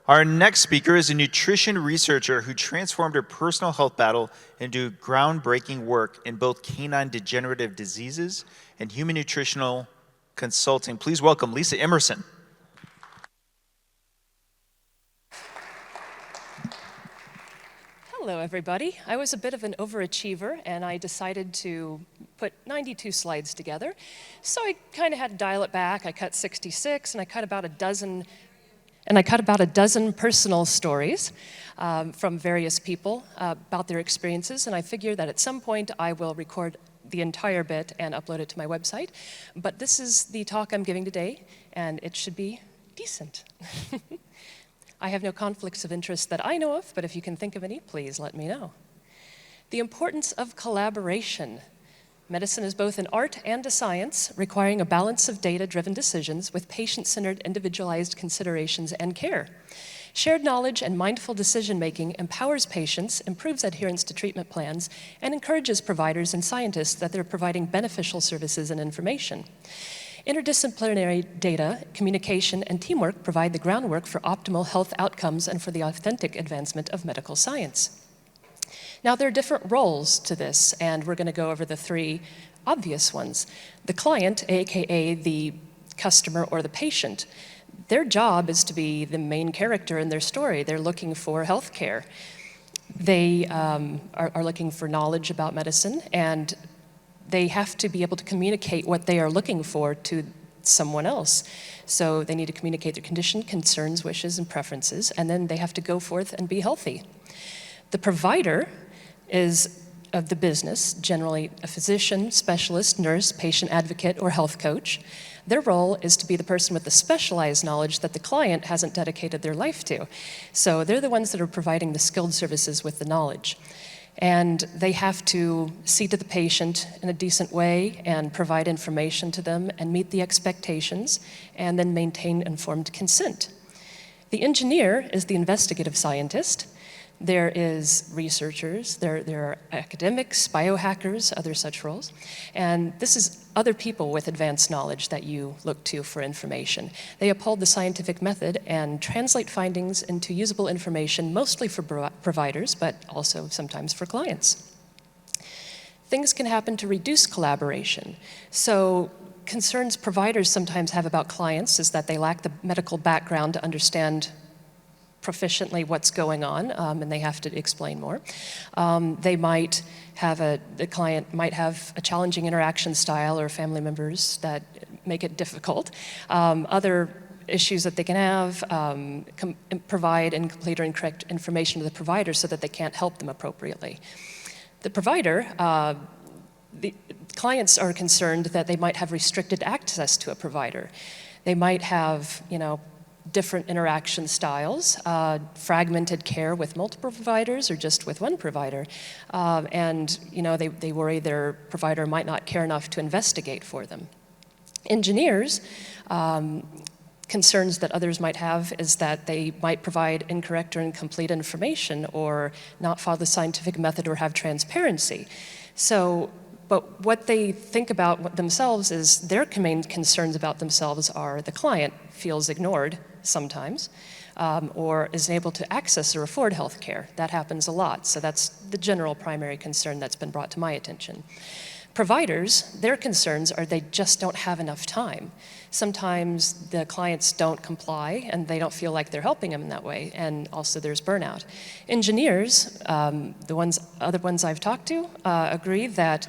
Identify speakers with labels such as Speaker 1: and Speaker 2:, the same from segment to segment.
Speaker 1: Our next speaker is a nutrition researcher who transformed her personal health battle into groundbreaking work in both canine degenerative diseases and human nutritional consulting. Please welcome Lisa Emerson.
Speaker 2: Hello, everybody. I was a bit of an overachiever, and I decided to put 92 slides together. So I kind of had to dial it back. I cut 66, and I cut about a dozen personal stories from various people about their experiences, and I figured that at some point I will record the entire bit and upload it to my website. But this is the talk I'm giving today, and it should be decent. I have no conflicts of interest that I know of, but if you can think of any, please let me know. The importance of collaboration. Medicine is both an art and a science, requiring a balance of data-driven decisions with patient-centered, individualized considerations and care. Shared knowledge and mindful decision-making empowers patients, improves adherence to treatment plans, and encourages providers and scientists that they're providing beneficial services and information. Interdisciplinary data, communication, and teamwork provide the groundwork for optimal health outcomes and for the authentic advancement of medical science. Now, there are different roles to this, and we're going to go over the three obvious ones. The client, aka the customer or the patient, their job is to be the main character in their story. They're looking for health care. They are looking for knowledge about medicine, and they have to be able to communicate what they are looking for to someone else. So they need to communicate their condition, concerns, wishes, and preferences, and then they have to go forth and be healthy. The provider is of the business, generally a physician, specialist, nurse, patient advocate, or health coach. Their role is to be the person with the specialized knowledge that the client hasn't dedicated their life to. So they're the ones that are providing the skilled services with the knowledge. And they have to see to the patient in a decent way and provide information to them and meet the expectations and then maintain informed consent. The engineer is the investigative scientist. There is researchers, there are academics, biohackers, other such roles. And this is other people with advanced knowledge that you look to for information. They uphold the scientific method and translate findings into usable information, mostly for providers, but also sometimes for clients. Things can happen to reduce collaboration. So concerns providers sometimes have about clients is that they lack the medical background to understand proficiently what's going on, and they have to explain more. The client might have a challenging interaction style or family members that make it difficult. Other issues that they can have, provide incomplete or incorrect information to the provider so that they can't help them appropriately. The provider, the clients are concerned that they might have restricted access to a provider. They might have, different interaction styles, fragmented care with multiple providers or just with one provider. They worry their provider might not care enough to investigate for them. Engineers, concerns that others might have is that they might provide incorrect or incomplete information or not follow the scientific method or have transparency. But what they think about themselves is their main concerns about themselves are the client feels ignored sometimes, or isn't able to access or afford health care. That happens a lot, so that's the general primary concern that's been brought to my attention. Providers, their concerns are they just don't have enough time. Sometimes the clients don't comply and they don't feel like they're helping them in that way, and also there's burnout. Engineers, other ones I've talked to, agree that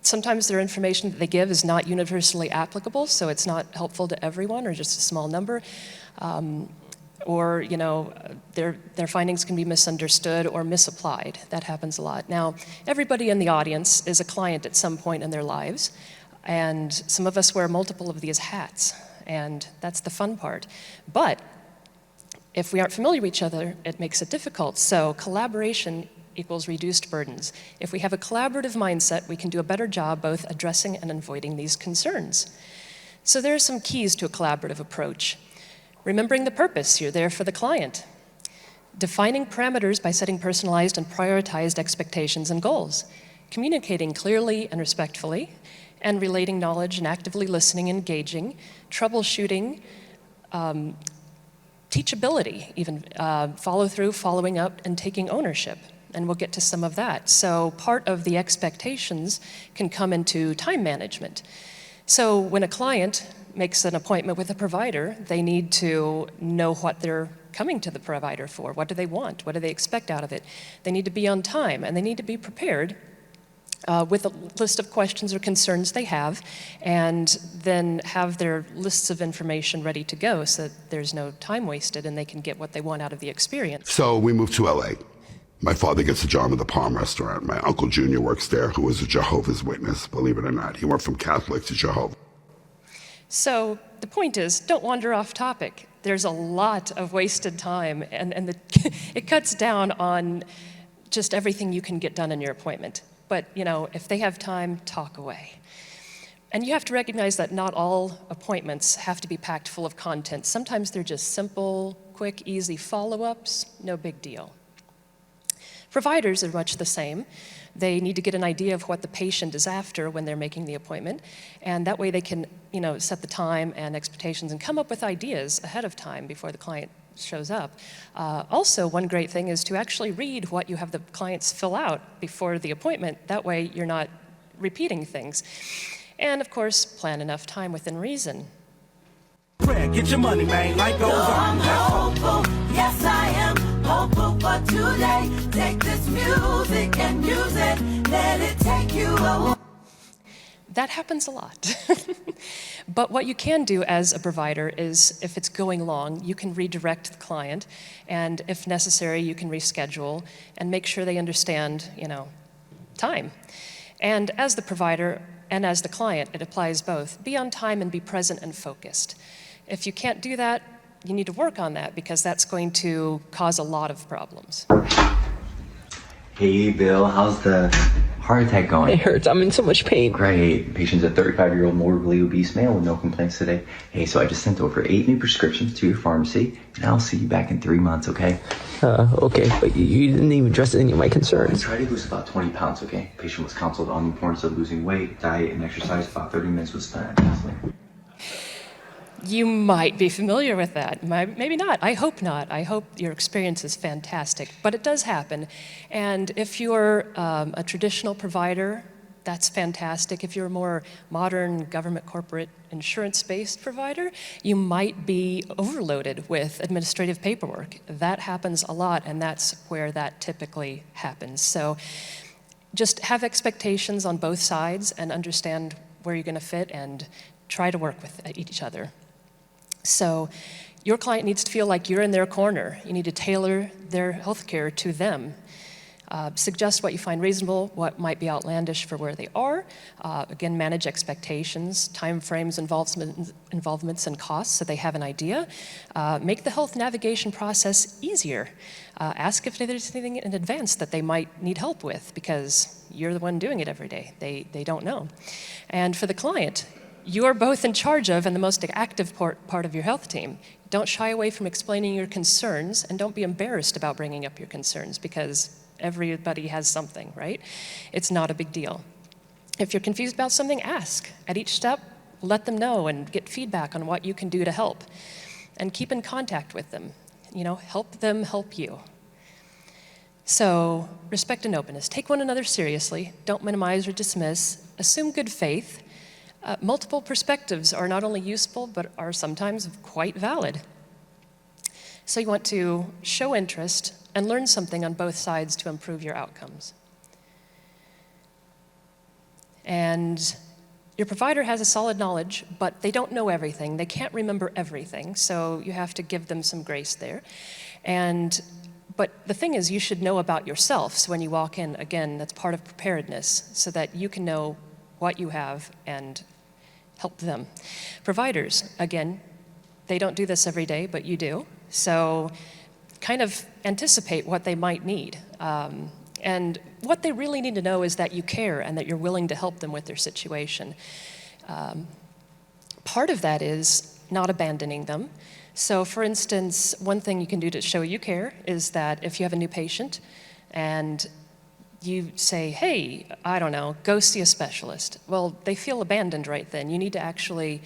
Speaker 2: sometimes their information that they give is not universally applicable, so it's not helpful to everyone or just a small number. Their findings can be misunderstood or misapplied. That happens a lot. Now, everybody in the audience is a client at some point in their lives, and some of us wear multiple of these hats, and that's the fun part. But if we aren't familiar with each other, it makes it difficult. So collaboration equals reduced burdens. If we have a collaborative mindset, we can do a better job both addressing and avoiding these concerns. So there are some keys to a collaborative approach. Remembering the purpose, you're there for the client. Defining parameters by setting personalized and prioritized expectations and goals. Communicating clearly and respectfully, and relating knowledge and actively listening and engaging. Troubleshooting, teachability, even follow through, following up, and taking ownership. And we'll get to some of that. So part of the expectations can come into time management. So when a client makes an appointment with a provider, they need to know what they're coming to the provider for. What do they want? What do they expect out of it? They need to be on time, and they need to be prepared with a list of questions or concerns they have, and then have their lists of information ready to go so that there's no time wasted and they can get what they want out of the experience.
Speaker 3: So we moved to LA. My father gets a job at the Palm restaurant. My Uncle Junior works there, who is a Jehovah's Witness, believe it or not. He went from Catholic to Jehovah.
Speaker 2: So the point is, don't wander off topic. There's a lot of wasted time, and it cuts down on just everything you can get done in your appointment. But, if they have time, talk away. And you have to recognize that not all appointments have to be packed full of content. Sometimes they're just simple, quick, easy follow-ups, no big deal. Providers are much the same. They need to get an idea of what the patient is after when they're making the appointment, and that way they can, set the time and expectations and come up with ideas ahead of time before the client shows up. Also, one great thing is to actually read what you have the clients fill out before the appointment. That way you're not repeating things. And of course, plan enough time within reason.
Speaker 4: Get your money, man. Life goes on. I'm hopeful. Yes, I am hopeful for today. Take this music and use it. Let it take you away.
Speaker 2: That happens a lot. But what you can do as a provider is, if it's going long, you can redirect the client, and if necessary, you can reschedule and make sure they understand, time. And as the provider and as the client, it applies both. Be on time and be present and focused. If you can't do that, you need to work on that, because that's going to cause a lot of problems.
Speaker 5: Hey, Bill, how's the heart attack going?
Speaker 6: It hurts. I'm in so much pain.
Speaker 5: Great. Patient's a 35-year-old morbidly obese male with no complaints today. Hey, so I just sent over 8 new prescriptions to your pharmacy, and I'll see you back in 3 months, okay?
Speaker 6: Okay, but you didn't even address any of my concerns.
Speaker 5: Try to lose about 20 pounds, okay? Patient was counseled on the importance of losing weight, diet, and exercise. About 30 minutes was spent on counseling.
Speaker 2: You might be familiar with that, maybe not. I hope not. I hope your experience is fantastic, but it does happen. And if you're a traditional provider, that's fantastic. If you're a more modern government corporate insurance-based provider, you might be overloaded with administrative paperwork. That happens a lot, and that's where that typically happens. So just have expectations on both sides and understand where you're going to fit and try to work with each other. So your client needs to feel like you're in their corner. You need to tailor their health care to them. Suggest what you find reasonable, what might be outlandish for where they are. Again, manage expectations, time frames, involvements, and costs so they have an idea. Make the health navigation process easier. Ask if there's anything in advance that they might need help with, because you're the one doing it every day. They don't know. And for the client, you are both in charge of and the most active part of your health team. Don't shy away from explaining your concerns, and don't be embarrassed about bringing up your concerns, because everybody has something, right? It's not a big deal. If you're confused about something, ask. At each step, let them know and get feedback on what you can do to help. And keep in contact with them. Help them help you. So, respect and openness. Take one another seriously. Don't minimize or dismiss. Assume good faith. Multiple perspectives are not only useful, but are sometimes quite valid. So you want to show interest and learn something on both sides to improve your outcomes. And your provider has a solid knowledge, but they don't know everything. They can't remember everything, so you have to give them some grace there. But the thing is, you should know about yourself. So when you walk in, again, that's part of preparedness, so that you can know what you have and help them. Providers, again, they don't do this every day, but you do. So kind of anticipate what they might need. And what they really need to know is that you care and that you're willing to help them with their situation. Part of that is not abandoning them. So for instance, one thing you can do to show you care is that if you have a new patient and you say, hey, I don't know, go see a specialist. Well, they feel abandoned right then. You need to actually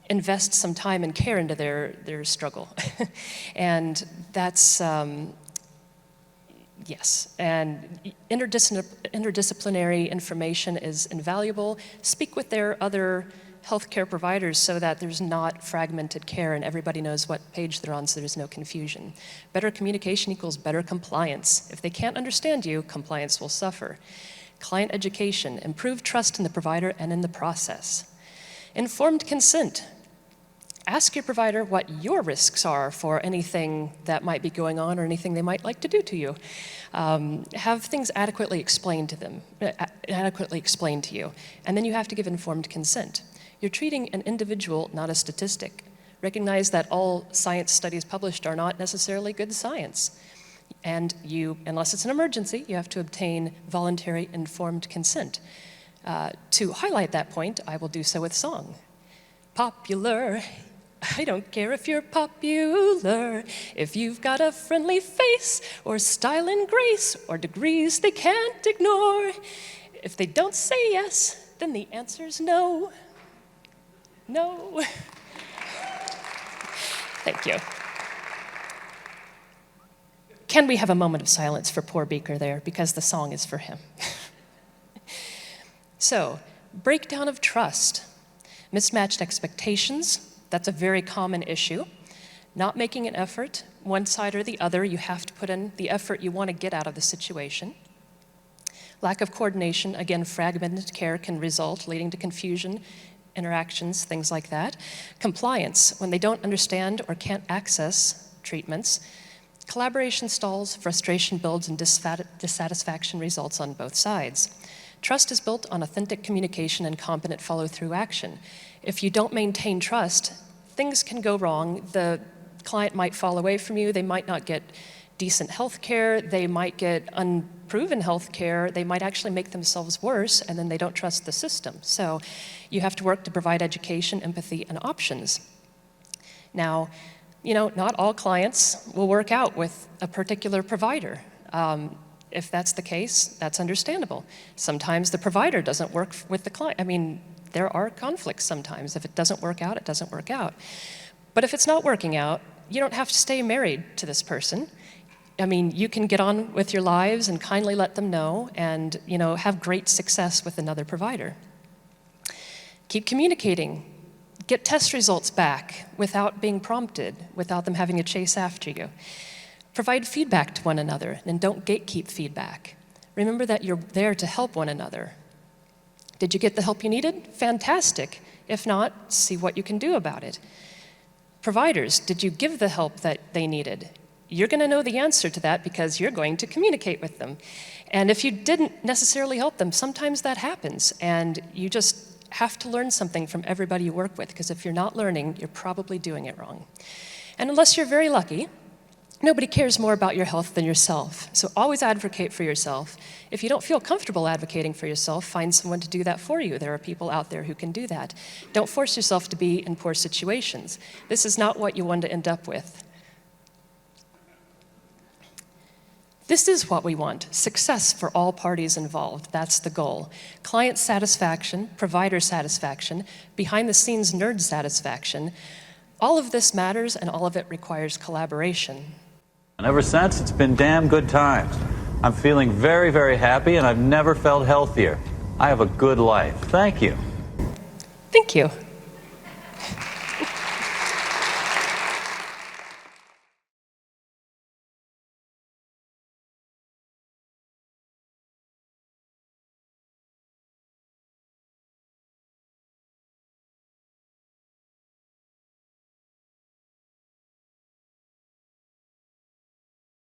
Speaker 2: invest some time and care into their struggle. And that's, yes, and interdisciplinary information is invaluable. Speak with their other healthcare providers so that there's not fragmented care and everybody knows what page they're on so there's no confusion. Better communication equals better compliance. If they can't understand you, compliance will suffer. Client education, improve trust in the provider and in the process. Informed consent. Ask your provider what your risks are for anything that might be going on or anything they might like to do to you. Have things adequately explained to them, to you, and then you have to give informed consent. You're treating an individual, not a statistic. Recognize that all science studies published are not necessarily good science. And you, unless it's an emergency, you have to obtain voluntary informed consent. To highlight that point, I will do so with song. Popular. I don't care if you're popular, if you've got a friendly face, or style and grace, or degrees they can't ignore. If they don't say yes, then the answer's no. No. Thank you. Can we have a moment of silence for poor Beaker there, because the song is for him. So, breakdown of trust, mismatched expectations. That's a very common issue. Not making an effort, one side or the other, you have to put in the effort you want to get out of the situation. Lack of coordination, again, fragmented care can result, leading to confusion, interactions, things like that. Compliance, when they don't understand or can't access treatments. Collaboration stalls, frustration builds, and dissatisfaction results on both sides. Trust is built on authentic communication and competent follow-through action. If you don't maintain trust, things can go wrong. The client might fall away from you. They might not get decent health care. They might get unproven health care. They might actually make themselves worse, and then they don't trust the system. So you have to work to provide education, empathy, and options. Now, not all clients will work out with a particular provider. If that's the case, that's understandable. Sometimes the provider doesn't work with the client. I mean, there are conflicts sometimes. If it doesn't work out, it doesn't work out. But if it's not working out, you don't have to stay married to this person. I mean, you can get on with your lives and kindly let them know and, have great success with another provider. Keep communicating. Get test results back without being prompted, without them having to chase after you. Provide feedback to one another, and don't gatekeep feedback. Remember that you're there to help one another. Did you get the help you needed? Fantastic. If not, see what you can do about it. Providers, did you give the help that they needed? You're going to know the answer to that because you're going to communicate with them. And if you didn't necessarily help them, sometimes that happens, and you just have to learn something from everybody you work with, because if you're not learning, you're probably doing it wrong. And unless you're very lucky, nobody cares more about your health than yourself. So always advocate for yourself. If you don't feel comfortable advocating for yourself, find someone to do that for you. There are people out there who can do that. Don't force yourself to be in poor situations. This is not what you want to end up with. This is what we want, success for all parties involved. That's the goal. Client satisfaction, provider satisfaction, behind-the-scenes nerd satisfaction. All of this matters, and all of it requires collaboration.
Speaker 7: And ever since, it's been damn good times. I'm feeling very, very happy, and I've never felt healthier. I have a good life. Thank you.
Speaker 2: Thank you.